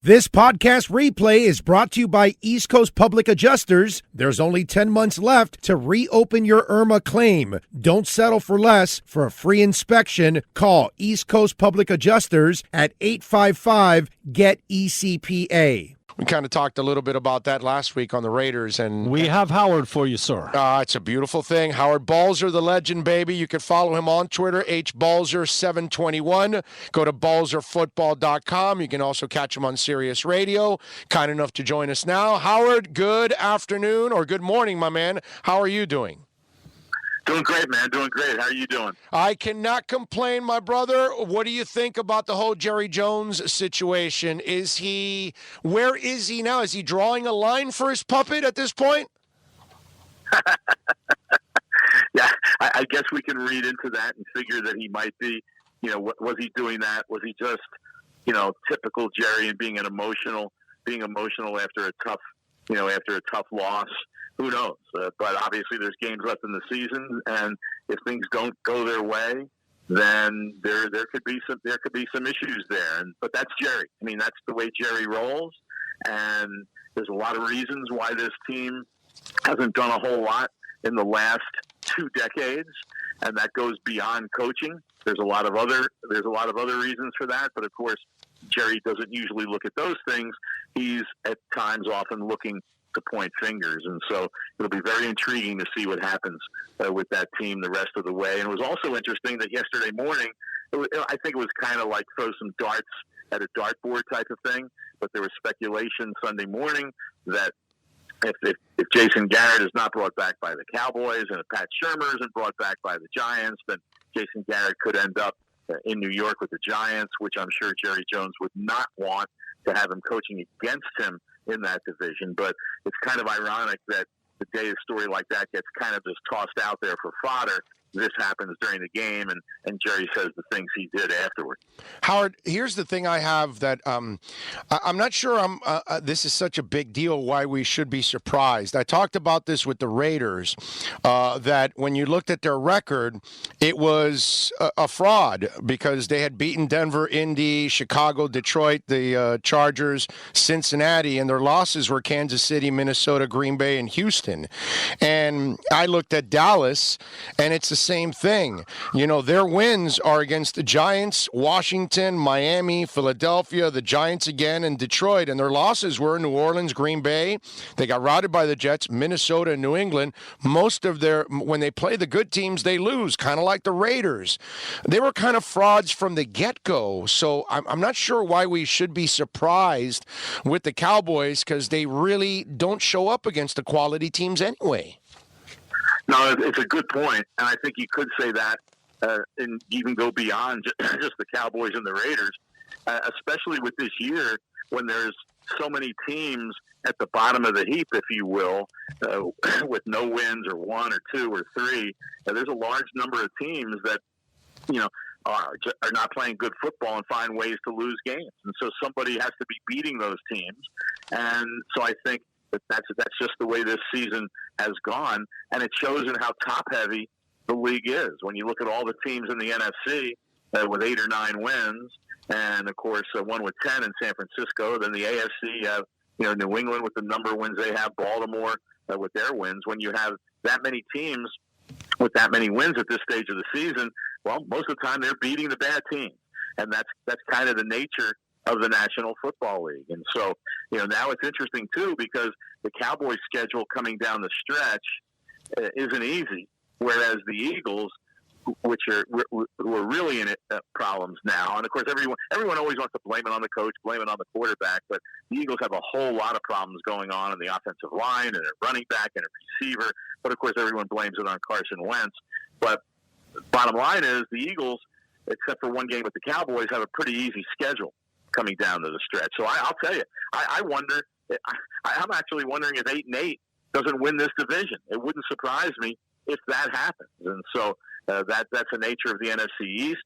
This podcast replay is brought to you by East Coast Public Adjusters. There's only 10 months left to reopen your IRMA claim. Don't settle for less. For a free inspection, call East Coast Public Adjusters at 855-GET-ECPA. We kind of talked a little bit about that last week on the Raiders. And we have Howard for you, sir. It's a beautiful thing. Howard Balzer, the legend, baby. You can follow him on Twitter, hbalzer721. Go to balzerfootball.com. You can also catch him on Sirius Radio. Kind enough to join us now. Howard, good afternoon or good morning, my man. How are you doing? Doing great, man. Doing great. How are you doing? I cannot complain, my brother. What do you think about the whole Jerry Jones situation? Where is he now? Is he drawing a line for his puppet at this point? Yeah, I guess we can read into that and figure that he might be. Was he doing that? Was he just, typical Jerry and being emotional after a tough loss? Who knows? But obviously, there's games left in the season, and if things don't go their way, then there could be some issues there. But that's Jerry. I mean, that's the way Jerry rolls, and there's a lot of reasons why this team hasn't done a whole lot in the last 2 decades, and that goes beyond coaching. There's a lot of other reasons for that, but of course, Jerry doesn't usually look at those things. He's at times often looking to point fingers, and so it'll be very intriguing to see what happens with that team the rest of the way. And it was also interesting that yesterday morning, I think it was kind of like throw some darts at a dartboard type of thing, but there was speculation Sunday morning that if Jason Garrett is not brought back by the Cowboys and if Pat Shurmur isn't brought back by the Giants, then Jason Garrett could end up in New York with the Giants, which I'm sure Jerry Jones would not want to have him coaching against him in that division. But it's kind of ironic that the day a story like that gets kind of just tossed out there for fodder, this happens during the game, and Jerry says the things he did afterward. Howard, here's the thing I have that I'm not sure this is such a big deal why we should be surprised. I talked about this with the Raiders, that when you looked at their record, it was a fraud because they had beaten Denver, Indy, Chicago, Detroit, the Chargers, Cincinnati, and their losses were Kansas City, Minnesota, Green Bay, and Houston. And I looked at Dallas, and it's the same thing. Their wins are against the Giants, Washington, Miami, Philadelphia, the Giants again, and Detroit. And their losses were New Orleans, Green Bay. They got routed by the Jets, Minnesota, and New England. When they play the good teams, they lose, kind of like the Raiders. They were kind of frauds from the get-go. So I'm not sure why we should be surprised with the Cowboys because they really don't show up against the quality teams anyway. No, it's a good point, and I think you could say that and even go beyond just the Cowboys and the Raiders, especially with this year when there's so many teams at the bottom of the heap, if you will, with no wins or 1 or 2 or 3. There's a large number of teams that are not playing good football and find ways to lose games, and so somebody has to be beating those teams, and so I think that's just the way this season has gone, and it shows in how top-heavy the league is. When you look at all the teams in the NFC with 8 or 9 wins, and of course one with 10 in San Francisco, then the AFC you have New England with the number of wins they have, Baltimore with their wins. When you have that many teams with that many wins at this stage of the season, well, most of the time they're beating the bad teams, and that's kind of the nature of the National Football League. And so, now it's interesting too because the Cowboys' schedule coming down the stretch isn't easy, whereas the Eagles, who are really in problems now, and of course everyone always wants to blame it on the coach, blame it on the quarterback, but the Eagles have a whole lot of problems going on in the offensive line and a running back and a receiver, but of course everyone blames it on Carson Wentz. But bottom line is the Eagles, except for one game with the Cowboys, have a pretty easy schedule coming down to the stretch. So I'll tell you, I'm actually wondering if 8-8 doesn't win this division. It wouldn't surprise me if that happens. And so that's the nature of the NFC East.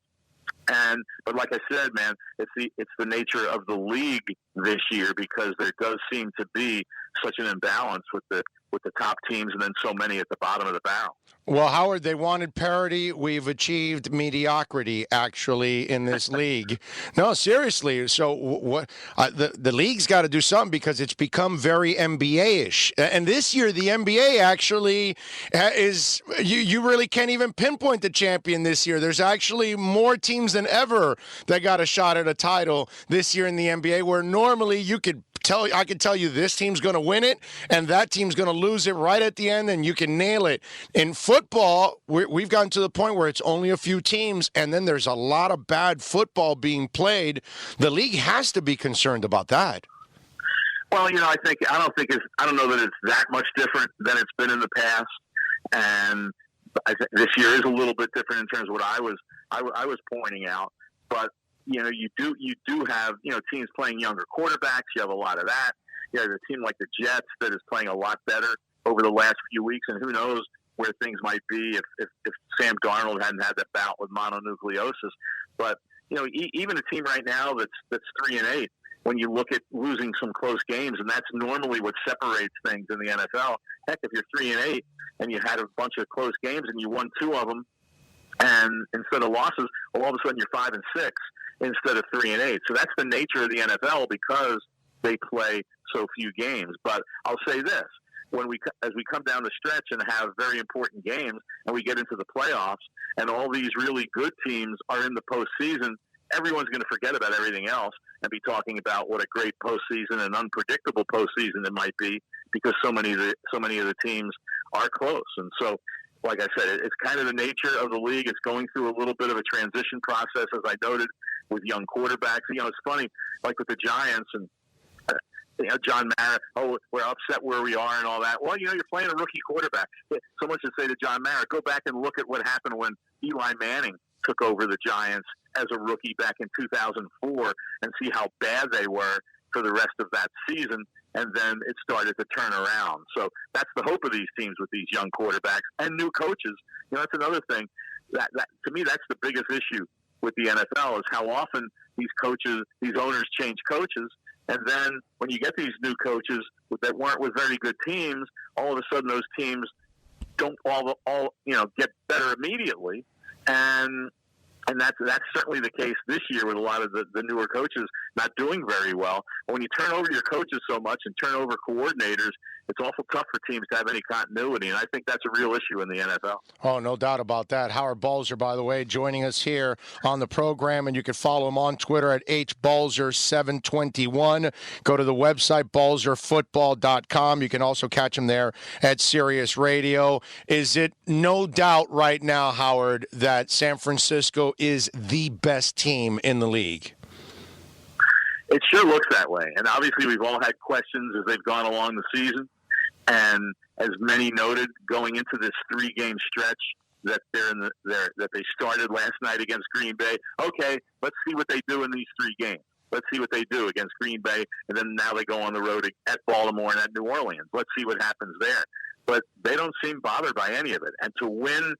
But like I said, man, it's the nature of the league this year because there does seem to be such an imbalance with the with the top teams and then so many at the bottom of the barrel. Well, Howard, they wanted parity. We've achieved mediocrity, actually, in this league. No, seriously. So what? The league's got to do something because it's become very NBA-ish. And this year, the NBA actually is. You really can't even pinpoint the champion this year. There's actually more teams than ever that got a shot at a title this year in the NBA, where normally I could tell you this team's going to win it and that team's going to lose it right at the end, and you can nail it. In football, we've gotten to the point where it's only a few teams, and then there's a lot of bad football being played. The league has to be concerned about that. Well, I don't know that it's that much different than it's been in the past, and I think this year is a little bit different in terms of what I was pointing out, but. You do have, teams playing younger quarterbacks. You have a lot of that. You have a team like the Jets that is playing a lot better over the last few weeks, and who knows where things might be if Sam Darnold hadn't had that bout with mononucleosis. But, even a team right now that's 3-8, when you look at losing some close games, and that's normally what separates things in the NFL. Heck, if you're 3-8 and you had a bunch of close games and you won 2 of them, and instead of losses, well, all of a sudden you're 5-6. Instead of 3-8. So that's the nature of the NFL because they play so few games. But I'll say this. As we come down the stretch and have very important games and we get into the playoffs and all these really good teams are in the postseason, everyone's going to forget about everything else and be talking about what a great postseason and unpredictable postseason it might be because so many of the teams are close. And so, like I said, it's kind of the nature of the league. It's going through a little bit of a transition process, as I noted, with young quarterbacks. It's funny, like with the Giants and John Mara, we're upset where we are and all that. Well, you're playing a rookie quarterback. Someone should say to John Mara, go back and look at what happened when Eli Manning took over the Giants as a rookie back in 2004 and see how bad they were for the rest of that season. And then it started to turn around. So that's the hope of these teams with these young quarterbacks and new coaches. That's another thing. That to me, that's the biggest issue with the NFL is how often these owners change coaches. And then when you get these new coaches that weren't with very good teams, all of a sudden those teams don't all get better immediately. And that's certainly the case this year with a lot of the newer coaches not doing very well. When you turn over your coaches so much and turn over coordinators, it's awful tough for teams to have any continuity, and I think that's a real issue in the NFL. Oh, no doubt about that. Howard Balzer, by the way, joining us here on the program, and you can follow him on Twitter at hbalzer721. Go to the website, balzerfootball.com. You can also catch him there at Sirius Radio. Is it no doubt right now, Howard, that San Francisco is the best team in the league? It sure looks that way. And obviously we've all had questions as they've gone along the season. And as many noted, going into this 3-game stretch that that they started last night against Green Bay, okay, let's see what they do in these 3 games. Let's see what they do against Green Bay, and then now they go on the road at Baltimore and at New Orleans. Let's see what happens there. But they don't seem bothered by any of it. And to win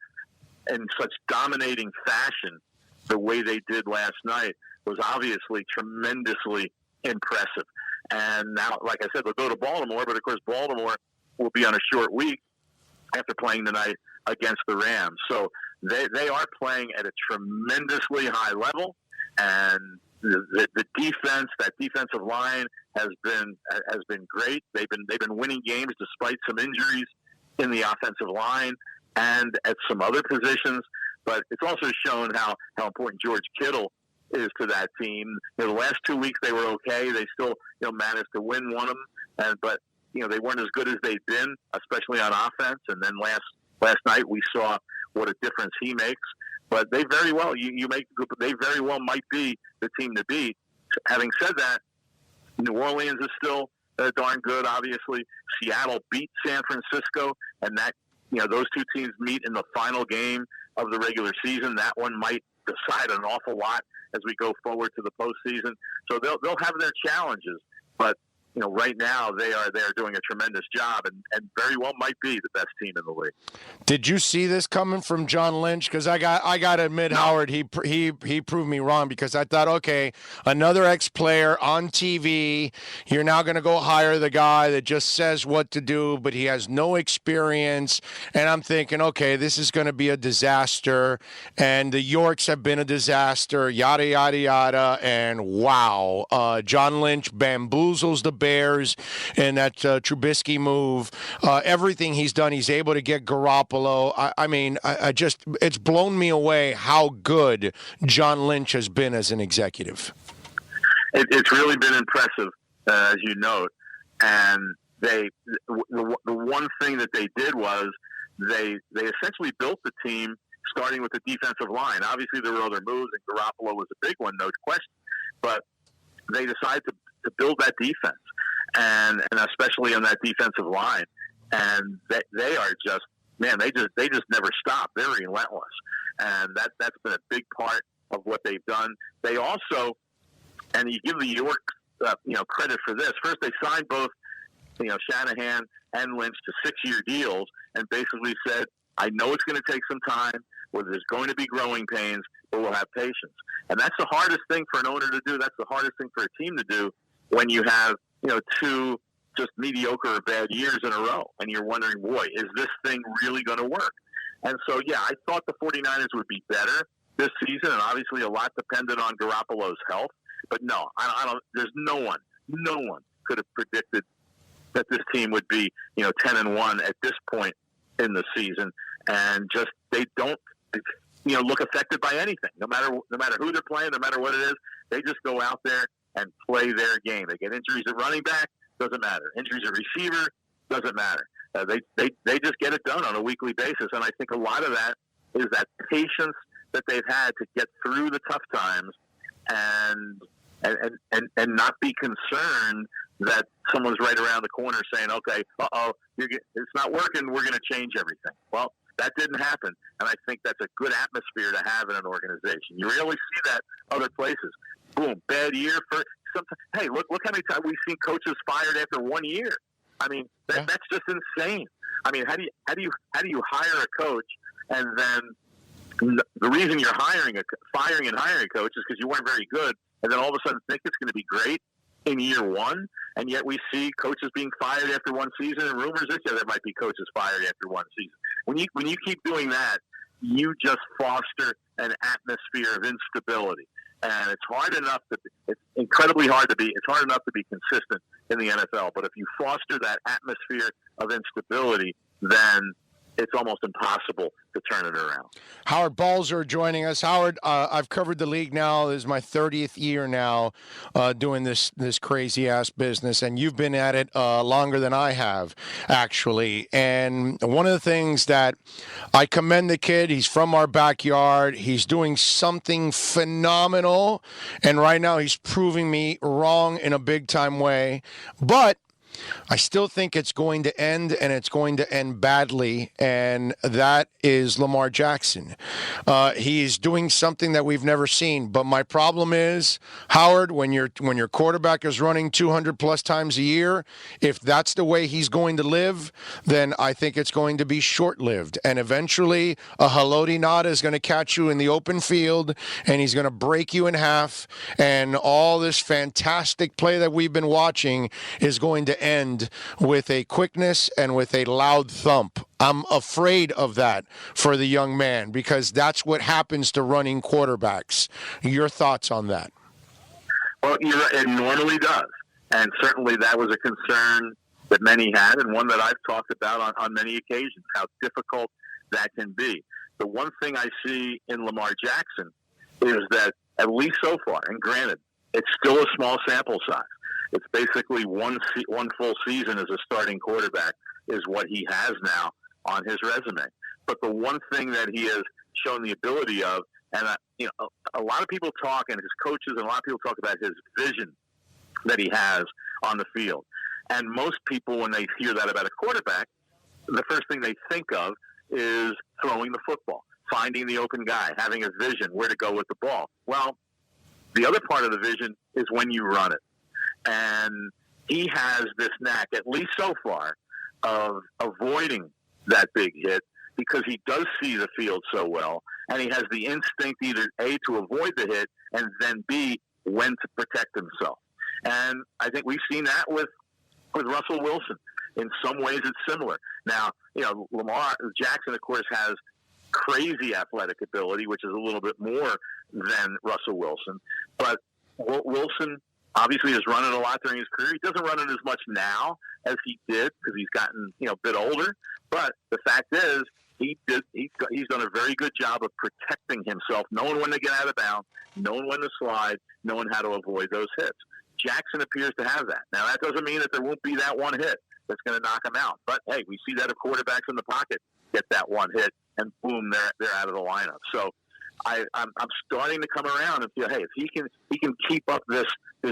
in such dominating fashion the way they did last night was obviously tremendously impressive. And now, like I said, they'll go to Baltimore, but of course Baltimore will be on a short week after playing tonight against the Rams. So they are playing at a tremendously high level, and the defense, that defensive line has been great. They've been winning games despite some injuries in the offensive line and at some other positions. But it's also shown how important George Kittle is to that team. The last 2 weeks they were okay. They still managed to win one of them, but they weren't as good as they've been, especially on offense. And then last night we saw what a difference he makes. But they very well they very well might be the team to beat. Having said that, New Orleans is still darn good. Obviously, Seattle beat San Francisco, and that those two teams meet in the final game of the regular season. That one might decide an awful lot as we go forward to the postseason. So they'll have their challenges, but right now they are doing a tremendous job and very well might be the best team in the league. Did you see this coming from John Lynch? Because I got to admit, No. Howard, he proved me wrong, because I thought, okay, another ex-player on TV, you're now going to go hire the guy that just says what to do, but he has no experience. And I'm thinking, okay, this is going to be a disaster. And the Yorks have been a disaster, yada, yada, yada. And wow, John Lynch bamboozles the Bears in that Trubisky move. Everything he's done, he's able to get Garoppolo. I just, it's blown me away how good John Lynch has been as an executive. It's really been impressive, as you note. And the one thing that they did was they essentially built the team starting with the defensive line. Obviously, there were other moves, and Garoppolo was a big one, no question. But they decided to build that defense, and especially on that defensive line. And they are just, man, they just never stop. They're relentless, and that's been a big part of what they've done. They also, and you give the York, credit for this. First, they signed both, Shanahan and Lynch to 6-year deals, and basically said, "I know it's going to take some time, where there's going to be growing pains, but we'll have patience." And that's the hardest thing for an owner to do. That's the hardest thing for a team to do when you have, two just mediocre or bad years in a row. And you're wondering, boy, is this thing really going to work? And so, yeah, I thought the 49ers would be better this season, and obviously a lot depended on Garoppolo's health. But no, I don't. There's no one could have predicted that this team would be, 10-1 at this point in the season, and just they don't, look affected by anything. No matter who they're playing, no matter what it is, they just go out there and play their game. They get injuries at running back, doesn't matter. Injuries at receiver, doesn't matter. They just get it done on a weekly basis, and I think a lot of that is that patience that they've had to get through the tough times, and not be concerned that someone's right around the corner saying, "Okay, it's not working. We're going to change everything." Well, that didn't happen, and I think that's a good atmosphere to have in an organization. You rarely see that other places. Boom, bad year for some. Hey, look how many times we've seen coaches fired after 1 year. I mean, that's just insane. I mean, how do you hire a coach, and then the reason you're firing and hiring a coach is because you weren't very good, and then all of a sudden think it's going to be great in year one, and yet we see coaches being fired after one season, and rumors this year there might be coaches fired after one season. When you keep doing that, you just foster an atmosphere of instability, and it's incredibly hard to be. It's hard enough to be consistent in the NFL, but if you foster that atmosphere of instability, then it's almost impossible to turn it around. Howard Balzer joining us. Howard, I've covered the league now. This is my 30th year now doing this crazy-ass business, and you've been at it longer than I have, actually. And one of the things that I commend the kid, he's from our backyard. He's doing something phenomenal, and right now he's proving me wrong in a big-time way. But I still think it's going to end, and it's going to end badly, and that is Lamar Jackson. He's doing something that we've never seen, but my problem is, Howard, when your quarterback is running 200-plus times a year, if that's the way he's going to live, then I think it's going to be short-lived, and eventually a haloti nada is going to catch you in the open field, and he's going to break you in half, and all this fantastic play that we've been watching is going to end with a quickness and with a loud thump. I'm afraid of that for the young man, because that's what happens to running quarterbacks. Your thoughts on that? Well, it normally does. And certainly that was a concern that many had, and one that I've talked about on many occasions, how difficult that can be. The one thing I see in Lamar Jackson is that, at least so far, and granted, it's still a small sample size, it's basically one full season as a starting quarterback is what he has now on his resume. But the one thing that he has shown the ability of, and a lot of people talk, and his coaches and a lot of people talk about his vision that he has on the field. And most people, when they hear that about a quarterback, the first thing they think of is throwing the football, finding the open guy, having a vision where to go with the ball. Well, the other part of the vision is when you run it. And he has this knack, at least so far, of avoiding that big hit because he does see the field so well, and he has the instinct either A, to avoid the hit, and then B, when to protect himself. And I think we've seen that with Russell Wilson. In some ways, it's similar. Now, Lamar Jackson, of course, has crazy athletic ability, which is a little bit more than Russell Wilson. But Wilson obviously has run it a lot during his career. He doesn't run it as much now as he did because he's gotten a bit older. But the fact is, he's done a very good job of protecting himself, knowing when to get out of bounds, knowing when to slide, knowing how to avoid those hits. Jackson appears to have that. Now, that doesn't mean that there won't be that one hit that's going to knock him out. But, hey, we see that if quarterbacks in the pocket get that one hit, and boom, they're out of the lineup. So I'm starting to come around and feel, hey, if he can keep up this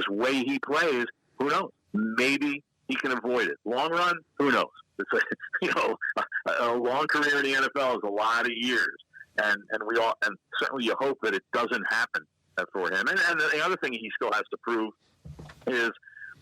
way he plays, who knows? Maybe he can avoid it. Long run, who knows? It's a long career in the NFL is a lot of years, and certainly you hope that it doesn't happen for him. And the other thing he still has to prove is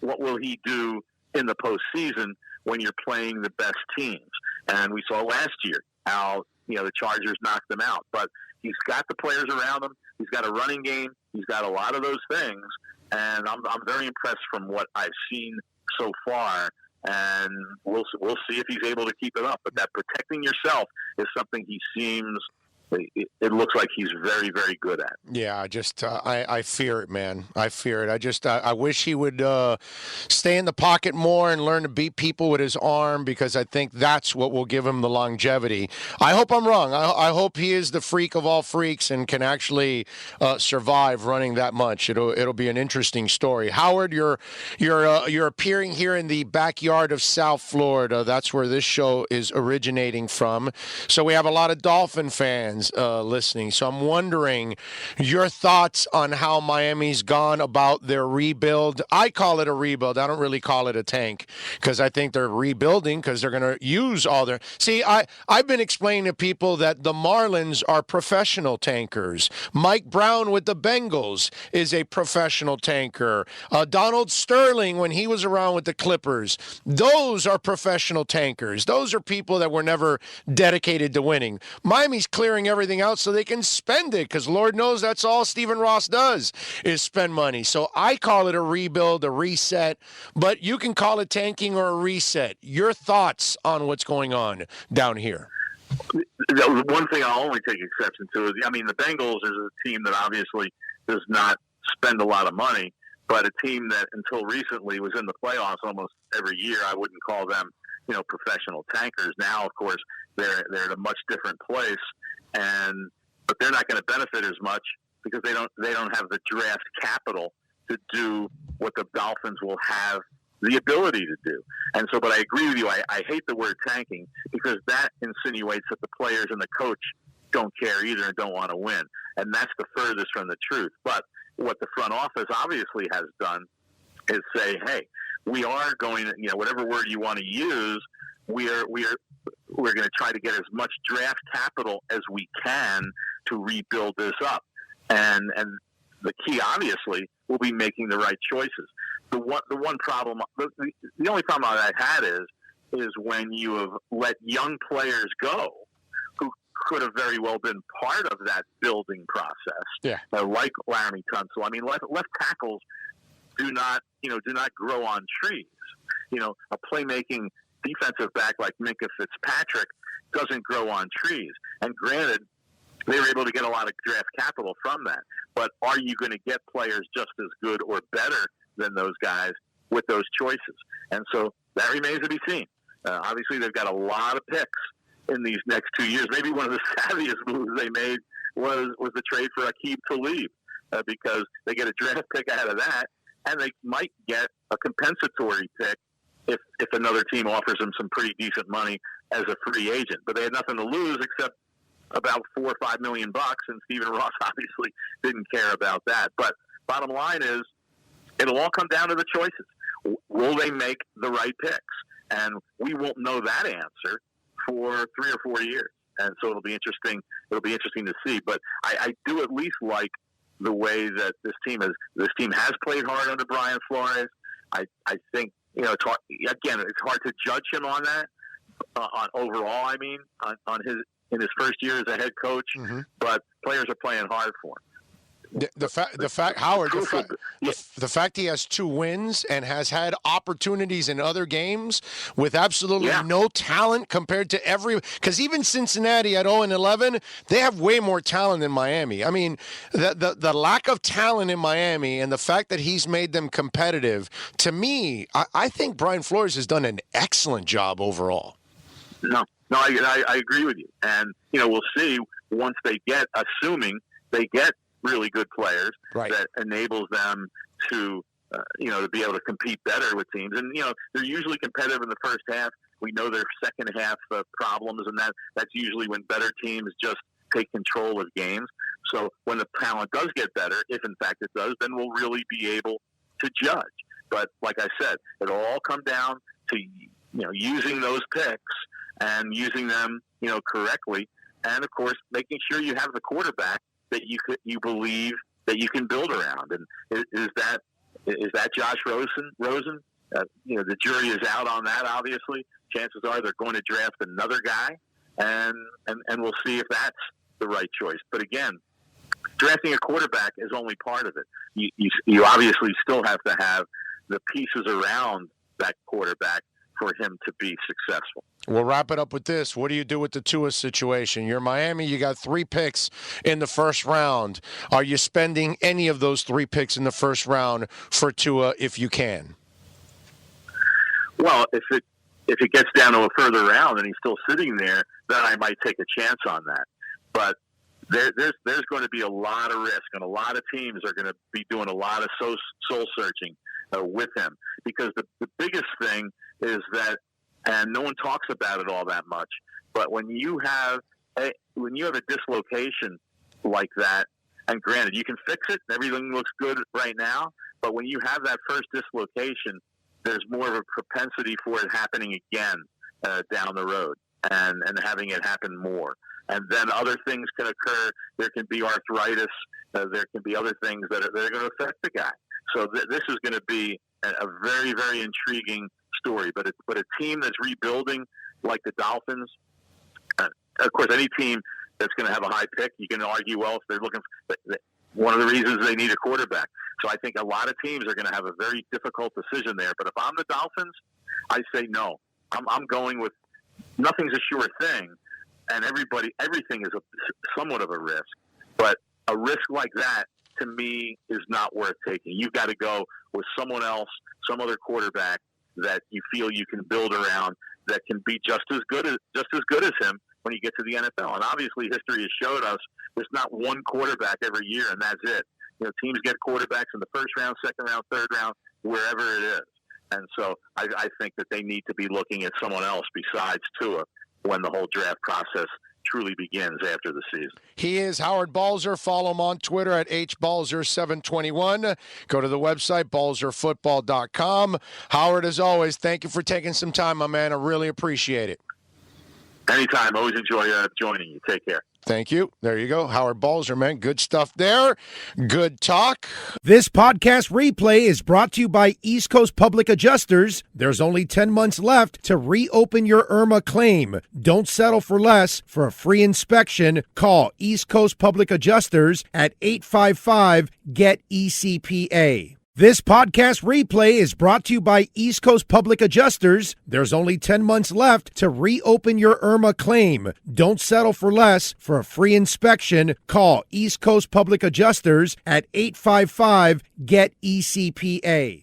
what will he do in the postseason when you're playing the best teams. And we saw last year how the Chargers knocked them out, but he's got the players around him. He's got a running game. He's got a lot of those things, and I'm very impressed from what I've seen so far. And we'll see if he's able to keep it up. But that protecting yourself is something he seems. It looks like he's very, very good at. Yeah, I fear it, man. I fear it. I wish he would stay in the pocket more and learn to beat people with his arm, because I think that's what will give him the longevity. I hope I'm wrong. I hope he is the freak of all freaks and can actually survive running that much. It'll be an interesting story. Howard, you're appearing here in the backyard of South Florida. That's where this show is originating from. So we have a lot of Dolphin fans listening. So I'm wondering your thoughts on how Miami's gone about their rebuild. I call it a rebuild. I don't really call it a tank, because I think they're rebuilding because they're going to use all their... See, I've been explaining to people that the Marlins are professional tankers. Mike Brown with the Bengals is a professional tanker. Donald Sterling, when he was around with the Clippers, those are professional tankers. Those are people that were never dedicated to winning. Miami's clearing everything out so they can spend it, because Lord knows that's all Stephen Ross does is spend money. So I call it a rebuild, a reset, but you can call it tanking or a reset. Your thoughts on what's going on down here? The one thing I'll only take exception to is, the Bengals is a team that obviously does not spend a lot of money, but a team that until recently was in the playoffs almost every year. I wouldn't call them, professional tankers. Now, of course, they're at a much different place, but they're not going to benefit as much because they don't have the draft capital to do what the Dolphins will have the ability to do. And so, but I agree with you. I hate the word tanking because that insinuates that the players and the coach don't care either and don't want to win. And that's the furthest from the truth. But what the front office obviously has done is say, hey, we are going to, whatever word you want to use, we're going to try to get as much draft capital as we can to rebuild this up. And the key, obviously, will be making the right choices. The one problem, the only problem I've had is when you have let young players go who could have very well been part of that building process. Yeah. Like Laramie Tunsil. Left tackles do not grow on trees. A playmaking defensive back like Minkah Fitzpatrick doesn't grow on trees. And granted, they were able to get a lot of draft capital from that. But are you going to get players just as good or better than those guys with those choices? And so that remains to be seen. Obviously, they've got a lot of picks in these next 2 years. Maybe one of the savviest moves they made was the trade for Aqib Talib, because they get a draft pick out of that, and they might get a compensatory pick if another team offers them some pretty decent money as a free agent. But they had nothing to lose except about $4 or $5 million, and Stephen Ross obviously didn't care about that. But bottom line is, it'll all come down to the choices. Will they make the right picks? And we won't know that answer for 3 or 4 years. And so it'll be interesting. It'll be interesting to see. But I do at least like the way that this team has played hard under Brian Flores. I think it's hard to judge him on that, on overall. I mean, on in his first year as a head coach, but players are playing hard for him. The fact he has 2 wins and has had opportunities in other games with absolutely no talent compared to because even Cincinnati at 0-11, they have way more talent than Miami. I mean, the lack of talent in Miami and the fact that he's made them competitive, to me, I think Brian Flores has done an excellent job overall. No, I agree with you. And, we'll see once assuming they get really good players that enables them to, to be able to compete better with teams. And, they're usually competitive in the first half. We know their second half problems, and that's usually when better teams just take control of games. So when the talent does get better, if in fact it does, then we'll really be able to judge. But like I said, it'll all come down to, using those picks and using them, correctly. And of course, making sure you have the quarterback that you believe that you can build around. And is that Josh Rosen? The jury is out on that. Obviously, chances are they're going to draft another guy, and we'll see if that's the right choice. But again, drafting a quarterback is only part of it. You obviously still have to have the pieces around that quarterback for him to be successful. We'll wrap it up with this. What do you do with the Tua situation? You're Miami. You got 3 picks in the first round. Are you spending any of those 3 picks in the first round for Tua if you can? Well, if it gets down to a further round and he's still sitting there, then I might take a chance on that. But there's going to be a lot of risk, and a lot of teams are going to be doing a lot of soul searching with him, because the biggest thing is that, and no one talks about it all that much, but when you have a dislocation like that, and granted you can fix it, everything looks good right now, but when you have that first dislocation, there's more of a propensity for it happening again down the road, and having it happen more. And then other things can occur. There can be arthritis. There can be other things that are going to affect the guy. So this is going to be a very, very intriguing story. But a team that's rebuilding like the Dolphins, of course, any team that's going to have a high pick, you can argue, well, if they're looking for, one of the reasons they need a quarterback. So I think a lot of teams are going to have a very difficult decision there. But if I'm the Dolphins, I say no. I'm going with nothing's a sure thing, and everything is somewhat of a risk. But a risk like that, to me, is not worth taking. You've got to go with someone else, some other quarterback that you feel you can build around that can be just as good as him when you get to the NFL. And obviously, history has showed us there's not one quarterback every year, and that's it. Teams get quarterbacks in the first round, second round, third round, wherever it is. And so I think that they need to be looking at someone else besides Tua when the whole draft process truly begins after the season. He is Howard Balzer. Follow him on Twitter at hbalzer721. Go to the website, balzerfootball.com. Howard, as always, thank you for taking some time, my man. I really appreciate it. Anytime. Always enjoy joining you. Take care. Thank you. There you go. Howard Balzer, man. Good stuff there. Good talk. This podcast replay is brought to you by East Coast Public Adjusters. There's only 10 months left to reopen your IRMA claim. Don't settle for less. For a free inspection, call East Coast Public Adjusters at 855-GET-ECPA. This podcast replay is brought to you by East Coast Public Adjusters. There's only 10 months left to reopen your IRMA claim. Don't settle for less. For a free inspection, call East Coast Public Adjusters at 855-GET-ECPA.